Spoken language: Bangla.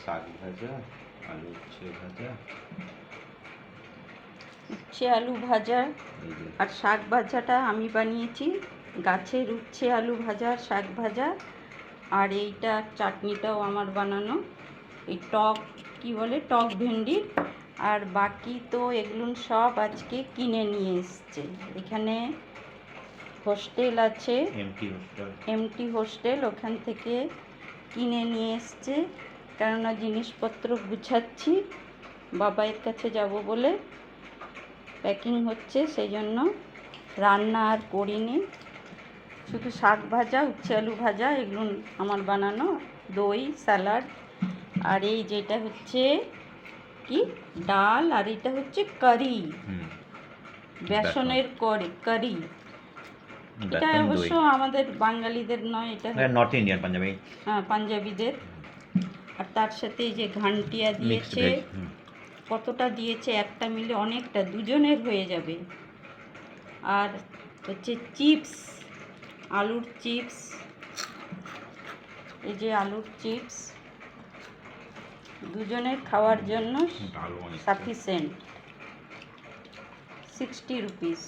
শাক ভাজা, আলু উচ্ছে ভাজা, উচ্ছে আলু ভাজা। এই যে আর শাক ভাজাটা আমি বানিয়েছি, গাছের উচ্ছে আলু ভাজা, শাক ভাজা। আর এইটা চাটনিটাও আমার বানানো, এই টক কি বলে, টক ভেন্ডির। আর বাকি তো এগুলো সব আজকে কিনে নিয়ে এসছে। এখানে হোস্টেল আছে, এমটি হোস্টেল, ওখান থেকে কিনে নিয়ে এসছে। কেননা জিনিসপত্র গুছাচ্ছি, বাবাইয়ের কাছে যাব বলে প্যাকিং হচ্ছে, সেই জন্য রান্না আর করিনি। শুধু শাক ভাজা, উচ্ছে আলু ভাজা এগুলো আমার বানানো, দই, স্যালাড। আর এই যেটা হচ্ছে কি ডাল, আর এটা হচ্ছে কারি, বেসনের কারি। এটা অবশ্য আমাদের বাঙালিদের নয়, এটা নর্থ ইন্ডিয়ান, পাঞ্জাবি। হ্যাঁ, পাঞ্জাবিদের। আর তার সাথে এই যে ঘান্টিয়া দিয়েছে, কতটা দিয়েছে, একটা মিলে অনেকটা, দুজনের হয়ে যাবে। আর হচ্ছে চিপস, আলুর চিপস, এই যে আলুর চিপস, দুজনের খাওয়ার জন্য সাফিসিয়েন্ট, 60 রুপিস।